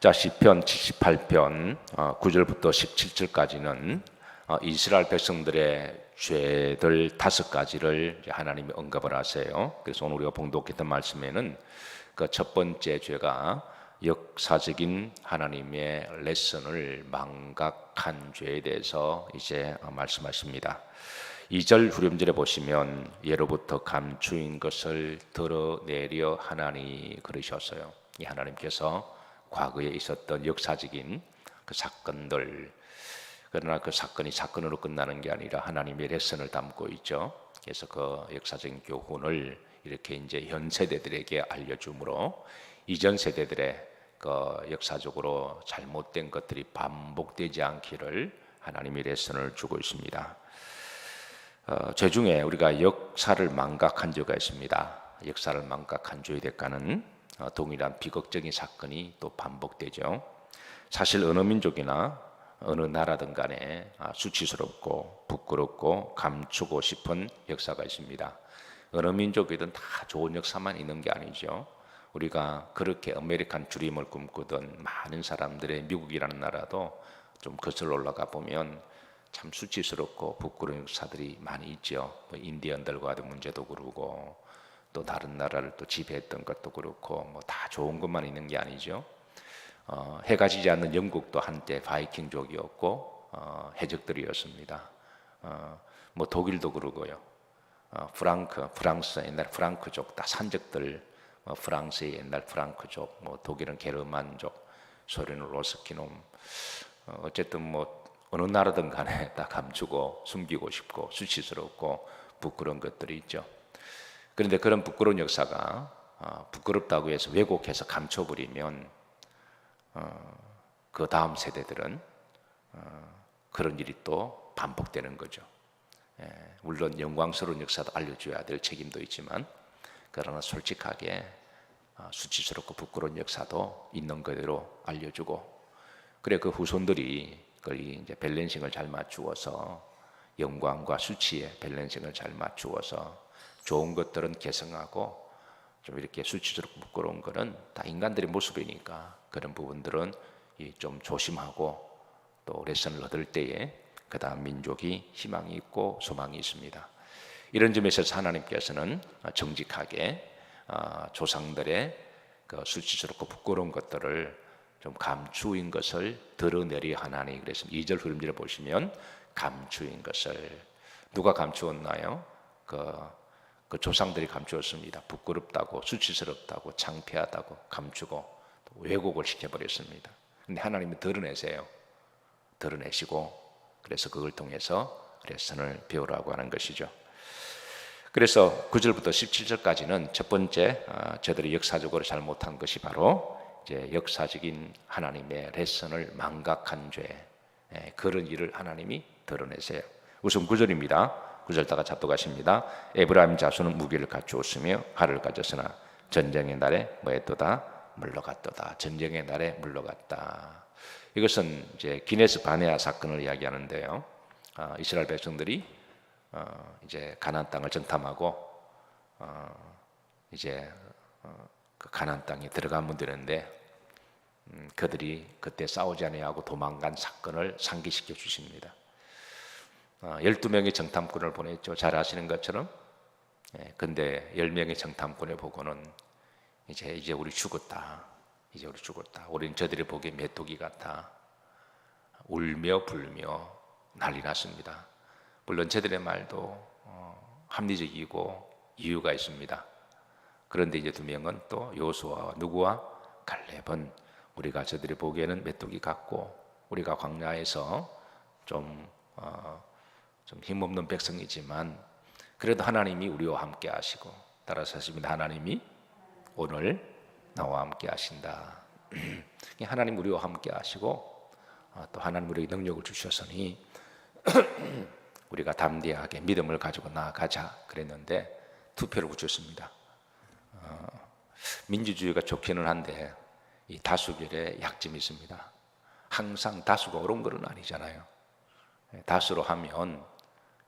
자, 시편 78편 9절부터 17절까지는 이스라엘 백성들의 죄들 5가지를 하나님이 언급을 하세요. 그래서 오늘 우리가 봉독했던 말씀에는 그 첫 번째 죄가 역사적인 하나님의 레슨을 망각한 죄에 대해서 이제 말씀하십니다. 2절 후렴절에 보시면 예로부터 감추인 것을 드러내려 하나니 그러셨어요. 이 하나님께서 과거에 있었던 역사적인 그 사건들, 그러나 그 사건이 사건으로 끝나는 게 아니라 하나님의 레슨을 담고 있죠. 그래서 그 역사적인 교훈을 이렇게 이제 현 세대들에게 알려주므로 이전 세대들의 그 역사적으로 잘못된 것들이 반복되지 않기를 하나님이 레슨을 주고 있습니다. 죄 중에 우리가 역사를 망각한 죄가 있습니다. 역사를 망각한 죄의 대가는 동일한 비극적인 사건이 또 반복되죠. 사실 어느 민족이나 어느 나라든 간에 수치스럽고 부끄럽고 감추고 싶은 역사가 있습니다. 어느 민족이든 다 좋은 역사만 있는 게 아니죠. 우리가 그렇게 아메리칸 드림을 꿈꾸던 많은 사람들의 미국이라는 나라도 좀 거슬러 올라가 보면 참 수치스럽고 부끄러운 역사들이 많이 있죠. 뭐 인디언들과의 문제도 그러고 또 다른 나라를 또 지배했던 것도 그렇고 뭐 다 좋은 것만 있는 게 아니죠. 해가 지지 않는 영국도 한때 바이킹족이었고 해적들이었습니다. 뭐 독일도 그러고요. 프랑스 옛날 프랑크족 다 산적들, 프랑스의 옛날 프랑크족, 뭐 독일은 게르만족, 소련은 로스키놈, 어쨌든 뭐 어느 나라든 간에 다 감추고 숨기고 싶고 수치스럽고 부끄러운 것들이 있죠. 그런데 그런 부끄러운 역사가 부끄럽다고 해서 왜곡해서 감춰버리면 그 다음 세대들은 그런 일이 또 반복되는 거죠. 물론 영광스러운 역사도 알려줘야 될 책임도 있지만 그러나 솔직하게 수치스럽고 부끄러운 역사도 있는 그대로 알려주고, 그래 그 후손들이 그걸 이제 밸런싱을 잘 맞추어서 영광과 수치의 밸런싱을 잘 맞추어서 좋은 것들은 개성하고 좀 이렇게 수치스럽고 부끄러운 거는 다 인간들의 모습이니까 그런 부분들은 좀 조심하고 또 레슨을 얻을 때에 그 다음 민족이 희망이 있고 소망이 있습니다. 이런 점에서 하나님께서는 정직하게 조상들의 그 수치스럽고 부끄러운 것들을 좀 감추인 것을 드러내려 하나니, 그래서 2절 흐름지를 보시면 감추인 것을 누가 감추었나요? 그 조상들이 감추었습니다. 부끄럽다고 수치스럽다고 창피하다고 감추고 왜곡을 시켜버렸습니다. 근데 하나님은 드러내세요. 드러내시고 그래서 그걸 통해서 레슨을 배우라고 하는 것이죠. 그래서 9절부터 17절까지는 첫 번째 저들이 역사적으로 잘못한 것이 바로 이제 역사적인 하나님의 레슨을 망각한 죄, 그런 일을 하나님이 드러내세요. 우선 9절입니다. 9절 다가 잡독하십니다. 에브라임 자손은 무기를 갖추었으며 칼을 가졌으나 전쟁의 날에 뭐했도다? 물러갔도다. 전쟁의 날에 물러갔다. 이것은 이제 기네스 바네아 사건을 이야기하는데요. 이스라엘 백성들이 이제 가나안 땅을 정탐하고 이제 그 가나안 땅에 들어가면 되는데 그들이 그때 싸우지 아니하고 도망간 사건을 상기시켜 주십니다. 12명의 정탐꾼을 보냈죠. 잘 아시는 것처럼. 근데 10명의 정탐꾼을 보고는 이제 우리 죽었다. 이제 우리 죽었다. 우리는 저들이 보기에 메뚜기 같아. 울며 불며 난리 났습니다. 물론 저들의 말도 합리적이고 이유가 있습니다. 그런데 이제 2명은 또 여호수아와 누구와 갈렙은 우리가 저들이 보기에는 메뚜기 같고 우리가 광야에서 좀 힘없는 백성이지만 그래도 하나님이 우리와 함께 하시고, 따라서 하십니다. 하나님이 오늘 나와 함께 하신다. 하나님 우리와 함께 하시고 또 하나님 우리에게 능력을 주셨으니 우리가 담대하게 믿음을 가지고 나아가자 그랬는데 투표를 붙였습니다. 민주주의가 좋기는 한데 이 다수결에 약점이 있습니다. 항상 다수가 옳은 것은 아니잖아요. 다수로 하면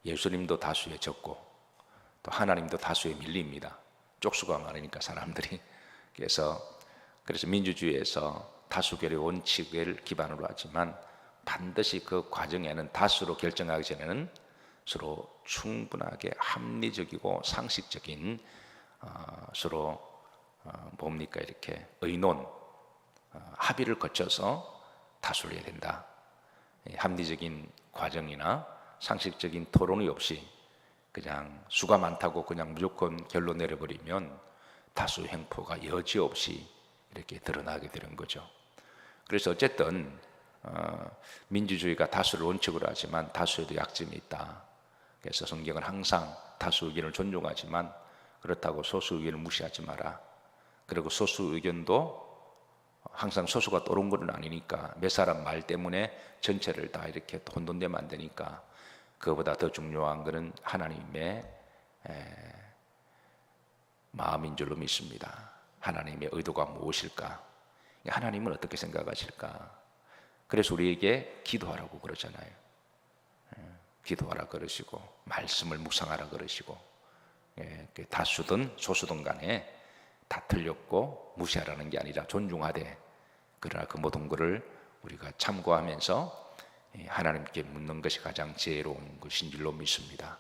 예수님도 다수에 적고 또 하나님도 다수에 밀립니다. 쪽수가 많으니까 사람들이. 그래서 민주주의에서 다수결의 원칙을 기반으로 하지만 반드시 그 과정에는 다수로 결정하기 전에는 서로 충분하게 합리적이고 상식적인 서로 뭡니까 이렇게 의논, 합의를 거쳐서 다수를 해야 된다. 합리적인 과정이나 상식적인 토론이 없이 그냥 수가 많다고 그냥 무조건 결론 내려버리면 다수 횡포가 여지없이 이렇게 드러나게 되는 거죠. 그래서 어쨌든 민주주의가 다수를 원칙으로 하지만 다수에도 약점이 있다. 그래서 성경은 항상 다수 의견을 존중하지만 그렇다고 소수 의견을 무시하지 마라. 그리고 소수 의견도 항상 소수가 옳은 것은 아니니까 몇 사람 말 때문에 전체를 다 이렇게 혼돈되면 안 되니까 그거보다 더 중요한 것은 하나님의 마음인 줄로 믿습니다. 하나님의 의도가 무엇일까? 하나님은 어떻게 생각하실까? 그래서 우리에게 기도하라고 그러잖아요. 기도하라 그러시고 말씀을 묵상하라 그러시고 다수든 소수든 간에 다 틀렸고 무시하라는 게 아니라 존중하되 그러나 그 모든 것을 우리가 참고하면서 하나님께 묻는 것이 가장 지혜로운 것인 줄로 믿습니다.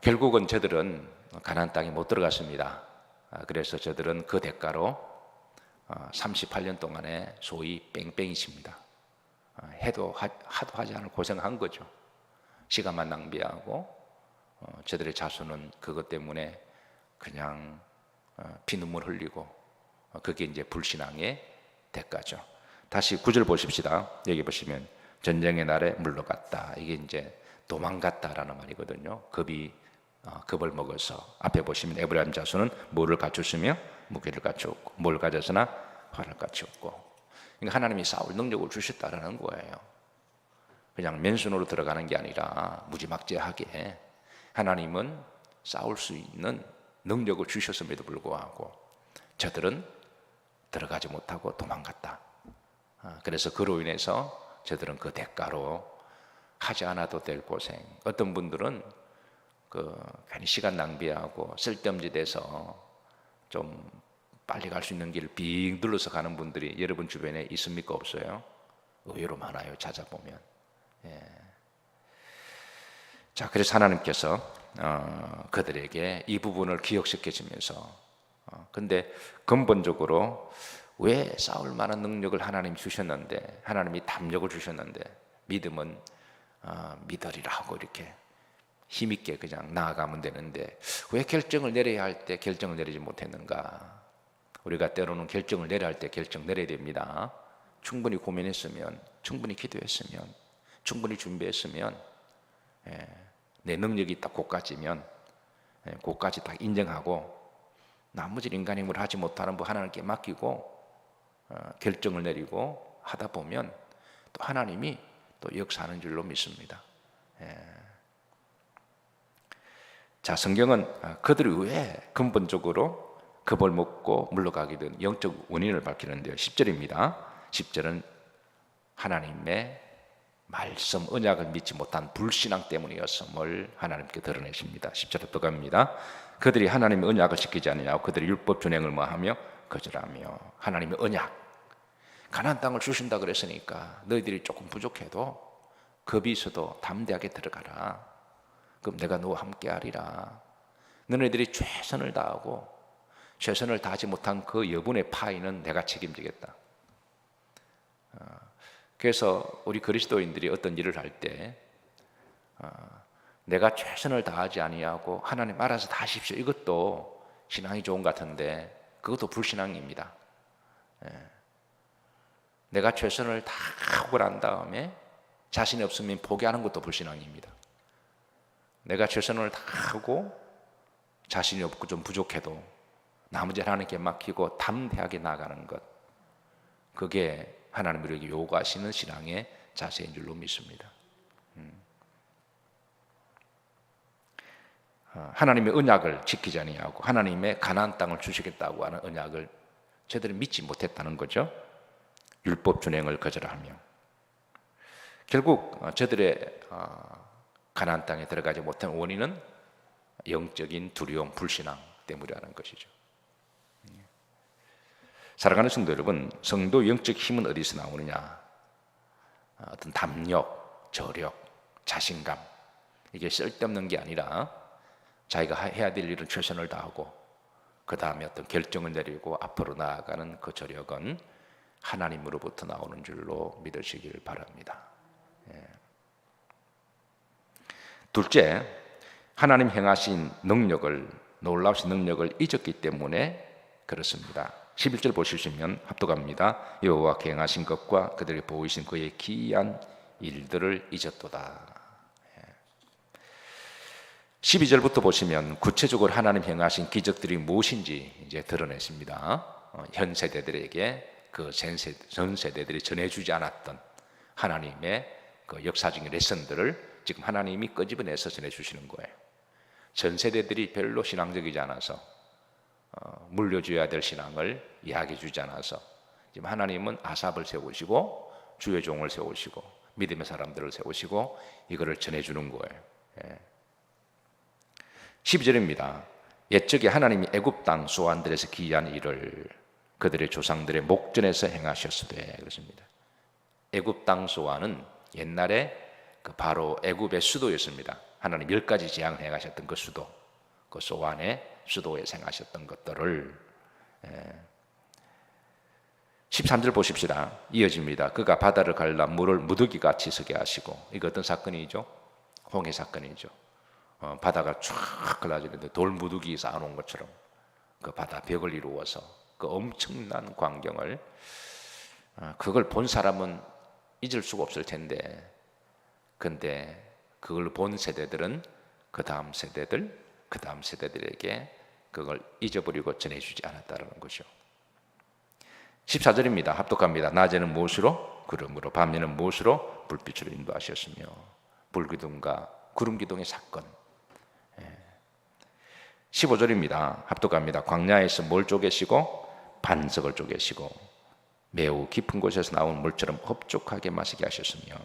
결국은 저들은 가나안 땅에 못 들어갔습니다. 그래서 저들은 그 대가로 38년 동안에 소위 뺑뺑이십니다. 하도 하지 않을 고생한 거죠. 시간만 낭비하고 저들의 자손은 그것 때문에 그냥 피눈물 흘리고 그게 이제 불신앙의 대가죠. 다시 9절 보십시다. 여기 보시면 전쟁의 날에 물러갔다. 이게 이제 도망갔다라는 말이거든요. 겁을 먹어서 앞에 보시면 에브라임 자손은 뭐를 갖췄으며 무기를 갖췄고 뭘 가졌으나 활을 갖췄고 그러니까 하나님이 싸울 능력을 주셨다라는 거예요. 그냥 맨손으로 들어가는 게 아니라 무지막지하게 하나님은 싸울 수 있는 능력을 주셨음에도 불구하고 저들은 들어가지 못하고 도망갔다. 그래서 그로 인해서 저들은 그 대가로 하지 않아도 될 고생, 어떤 분들은 괜히 시간 낭비하고 쓸데없는 데서 좀 빨리 갈 수 있는 길을 빙 둘러서 가는 분들이 여러분 주변에 있습니까? 없어요? 의외로 많아요. 찾아보면. 자, 그래서 하나님께서 그들에게 이 부분을 기억시켜 주면서 근데 근본적으로 왜 싸울 만한 능력을 하나님 주셨는데 하나님이 담력을 주셨는데 믿음은 믿으리라 하고 이렇게 힘있게 그냥 나아가면 되는데 왜 결정을 내려야 할 때 결정을 내리지 못했는가? 우리가 때로는 결정을 내려야 할 때 결정 내려야 됩니다. 충분히 고민했으면, 충분히 기도했으면, 충분히 준비했으면, 내 능력이 딱 고까지면 고까지 딱 인정하고 나머지 인간 힘으로 하지 못하는 부 하나님께 맡기고 결정을 내리고 하다 보면 또 하나님이 또 역사하는 줄로 믿습니다. 자, 성경은 그들이 왜 근본적으로 겁을 먹고 물러가게 된 영적 원인을 밝히는데요. 10절입니다. 10절은 하나님의 말씀, 언약을 믿지 못한 불신앙 때문이었음을 하나님께 드러내십니다. 10절에 또 갑니다. 그들이 하나님의 언약을 지키지 않느냐고 그들이 율법 준행을 뭐하며 거절하며 하나님의 언약, 가나안 땅을 주신다 그랬으니까 너희들이 조금 부족해도 겁이 있어도 담대하게 들어가라. 그럼 내가 너와 함께 하리라. 너네들이 최선을 다하고 최선을 다하지 못한 그 여분의 파이는 내가 책임지겠다. 그래서 우리 그리스도인들이 어떤 일을 할 때 내가 최선을 다하지 아니하고 하나님 알아서 다 하십시오, 이것도 신앙이 좋은 것 같은데 그것도 불신앙입니다. 내가 최선을 다 하고 난 다음에 자신이 없으면 포기하는 것도 불신앙입니다. 내가 최선을 다 하고 자신이 없고 좀 부족해도 나머지 하나님께 맡기고 담대하게 나가는 것, 그게 하나님 우리에게 요구하시는 신앙의 자세인 줄로 믿습니다. 하나님의 언약을 지키지 아니하고 하나님의 가나안 땅을 주시겠다고 하는 언약을 저들이 믿지 못했다는 거죠. 율법 준행을 거절하며 결국 저들의 가나안 땅에 들어가지 못한 원인은 영적인 두려움, 불신앙 때문이라는 것이죠. 살아가는 성도 여러분, 성도 영적 힘은 어디서 나오느냐? 어떤 담력, 저력, 자신감, 이게 쓸데없는 게 아니라 자기가 해야 될 일은 최선을 다하고 그 다음에 어떤 결정을 내리고 앞으로 나아가는 그 저력은 하나님으로부터 나오는 줄로 믿으시길 바랍니다. 둘째, 하나님 행하신 능력을, 놀라우신 능력을 잊었기 때문에 그렇습니다. 11절 보시면 합독합니다. 여호와께 행하신 것과 그들에게 보이신 그의 기이한 일들을 잊었도다. 12절부터 보시면 구체적으로 하나님 행하신 기적들이 무엇인지 이제 드러냈습니다. 현 세대들에게 전 세대들이 전해주지 않았던 하나님의 그 역사적인 레슨들을 지금 하나님이 끄집어내서 전해주시는 거예요. 전 세대들이 별로 신앙적이지 않아서 물려줘야 될 신앙을 이야기해 주지 않아서 지금 하나님은 아삽을 세우시고 주의 종을 세우시고 믿음의 사람들을 세우시고 이거를 전해주는 거예요. 12절입니다. 옛적에 하나님이 애굽 땅 소환들에서 기이한 일을 그들의 조상들의 목전에서 행하셨으되 그렇습니다. 애굽 땅 소환은 옛날에 그 바로 애굽의 수도였습니다. 하나님 10가지 재앙을 행하셨던 그 수도, 그 소환의 수도에서 행하셨던 것들을 13절 보십시다. 이어집니다. 그가 바다를 갈라 물을 무더기같이 서게 하시고, 이거 어떤 사건이죠? 홍해 사건이죠. 바다가 쫙 갈라지는데 돌무더기 쌓아놓은 것처럼 그 바다 벽을 이루어서 그 엄청난 광경을 그걸 본 사람은 잊을 수가 없을 텐데, 근데 그걸 본 세대들은 그 다음 세대들에게 그걸 잊어버리고 전해주지 않았다는 거죠. 14절입니다. 합독합니다. 낮에는 무엇으로? 구름으로, 밤에는 무엇으로? 불빛으로 인도하셨으며, 불기둥과 구름기둥의 사건. 15절입니다. 합독합니다. 광야에서 뭘 쪼개시고? 반석을 쪼개시고 매우 깊은 곳에서 나온 물처럼 흡족하게 마시게 하셨으며,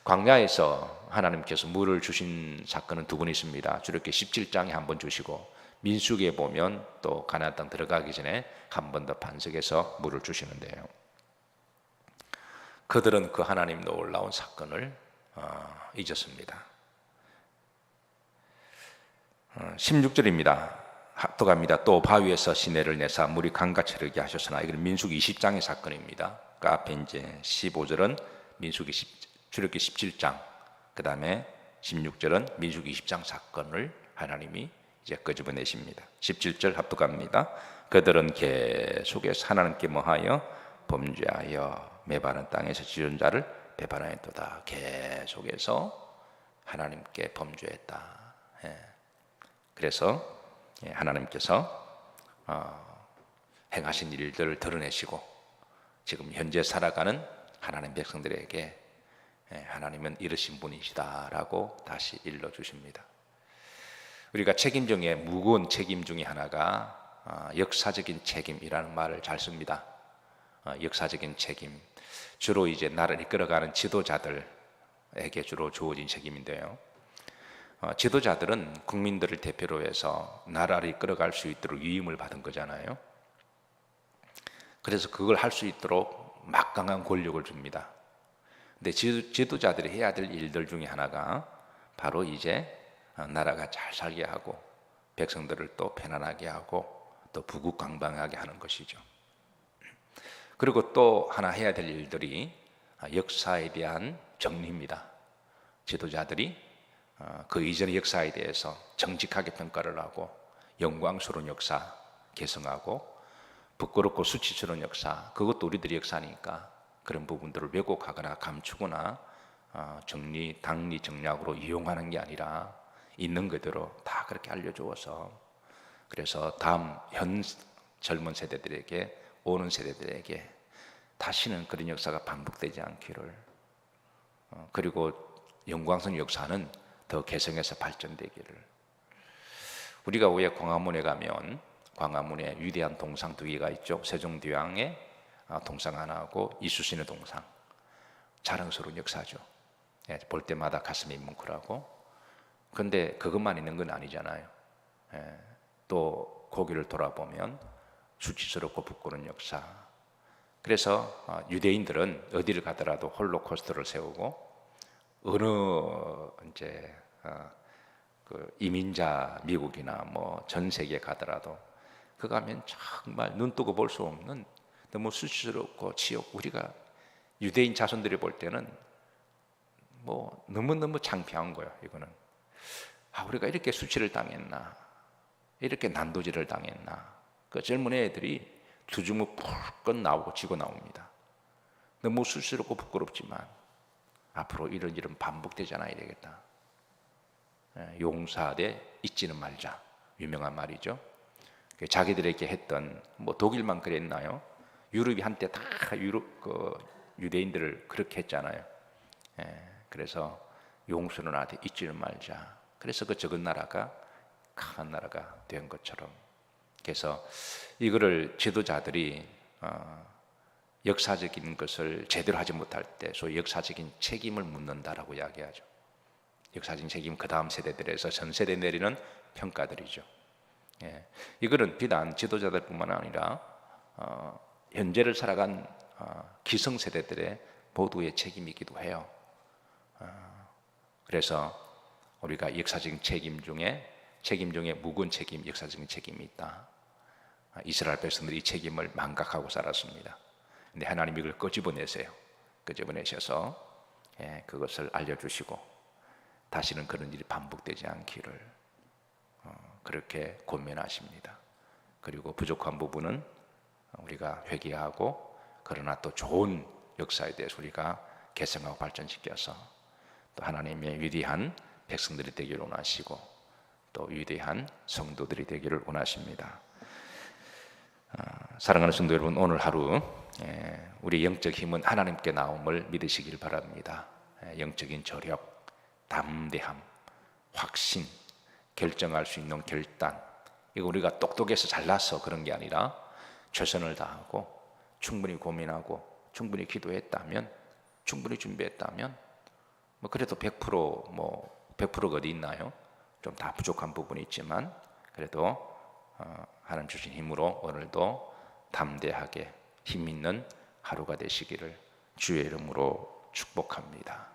광야에서 하나님께서 물을 주신 사건은 두 번 있습니다. 출애굽기 17장에 한 번 주시고 민수기에 보면 또 가나안 땅 들어가기 전에 한 번 더 반석에서 물을 주시는데요. 그들은 그 하나님 놀라운 사건을 잊었습니다. 16절입니다. 합독합니다. 또 바위에서 시내를 내사 물이 강같이 흐르게 하셨으나, 이건 민수기 20장의 사건입니다. 그 앞에 이제 15절은 출애굽기 17장, 그 다음에 16절은 민수기 20장 사건을 하나님이 이제 끄집어내십니다. 17절 합독합니다. 그들은 계속해서 하나님께 뭐하여? 범죄하여 메바른 땅에서 지은 자를 배반하였도다. 계속해서 하나님께 범죄했다. 그래서 하나님께서 행하신 일들을 드러내시고 지금 현재 살아가는 하나님 백성들에게 하나님은 이르신 분이시다라고 다시 일러주십니다. 우리가 책임 중에 무거운 책임 중에 하나가 역사적인 책임이라는 말을 잘 씁니다. 역사적인 책임, 주로 이제 나라를 이끌어가는 지도자들에게 주로 주어진 책임인데요. 지도자들은 국민들을 대표로 해서 나라를 이끌어갈 수 있도록 위임을 받은 거잖아요. 그래서 그걸 할 수 있도록 막강한 권력을 줍니다. 근데 지도자들이 해야 될 일들 중에 하나가 바로 이제 나라가 잘 살게 하고 백성들을 또 편안하게 하고 또 부국강방하게 하는 것이죠. 그리고 또 하나 해야 될 일들이 역사에 대한 정리입니다. 지도자들이 그 이전의 역사에 대해서 정직하게 평가를 하고 영광스러운 역사 개성하고 부끄럽고 수치스러운 역사, 그것도 우리들의 역사니까 그런 부분들을 왜곡하거나 감추거나 당리 정략으로 이용하는 게 아니라 있는 그대로 다 그렇게 알려주어서, 그래서 다음 현 젊은 세대들에게, 오는 세대들에게 다시는 그런 역사가 반복되지 않기를, 그리고 영광스러운 역사는 더 개성해서 발전되기를. 우리가 왜 광화문에 가면 광화문에 위대한 동상 두 개가 있죠. 세종대왕의 동상 하나하고 이수신의 동상. 자랑스러운 역사죠. 볼 때마다 가슴이 뭉클하고. 근데 그것만 있는 건 아니잖아요. 또 거기를 돌아보면 수치스럽고 부끄러운 역사. 그래서 유대인들은 어디를 가더라도 홀로코스트를 세우고 어느 이제 그 이민자 미국이나 뭐 전 세계에 가더라도 그 가면 정말 눈 뜨고 볼 수 없는 너무 수치스럽고 치욕, 우리가 유대인 자손들이 볼 때는 뭐 너무너무 창피한 거예요. 이거는 우리가 이렇게 수치를 당했나, 이렇게 난도질을 당했나. 그 젊은 애들이 두 주먹 푹 나오고 지고 나옵니다. 너무 수치스럽고 부끄럽지만 앞으로 이런 일은 반복되지 않아야 되겠다. 용서하되 잊지는 말자, 유명한 말이죠. 자기들에게 했던, 뭐 독일만 그랬나요? 유럽이 한때 다 유대인들을 그렇게 했잖아요. 그래서 용서는 하되 잊지는 말자. 그래서 그 적은 나라가 강한 나라가 된 것처럼. 그래서 이거를 지도자들이 역사적인 것을 제대로 하지 못할 때 소위 역사적인 책임을 묻는다라고 이야기하죠. 역사적인 책임, 그 다음 세대들에서 전 세대 내리는 평가들이죠. 이거는 비단 지도자들뿐만 아니라 현재를 살아간 기성세대들의 모두의 책임이기도 해요. 그래서 우리가 역사적인 책임 중에 묵은 책임, 역사적인 책임이 있다. 이스라엘 백성들이 이 책임을 망각하고 살았습니다. 근데 하나님이 이걸 끄집어내세요. 끄집어내셔서 그것을 알려주시고 다시는 그런 일이 반복되지 않기를 그렇게 권면하십니다. 그리고 부족한 부분은 우리가 회개하고, 그러나 또 좋은 역사에 대해서 우리가 개성하고 발전시켜서 또 하나님의 위대한 백성들이 되기를 원하시고 또 위대한 성도들이 되기를 원하십니다. 사랑하는 성도 여러분, 오늘 하루 우리 영적 힘은 하나님께 나옴을 믿으시길 바랍니다. 영적인 저력, 담대함, 확신, 결정할 수 있는 결단, 이거 우리가 똑똑해서 잘나서 그런 게 아니라 최선을 다하고 충분히 고민하고 충분히 기도했다면, 충분히 준비했다면 뭐 그래도 100%가 어디 있나요? 좀 다 부족한 부분이 있지만 그래도 하나님 주신 힘으로 오늘도 담대하게 힘 있는 하루가 되시기를 주의 이름으로 축복합니다.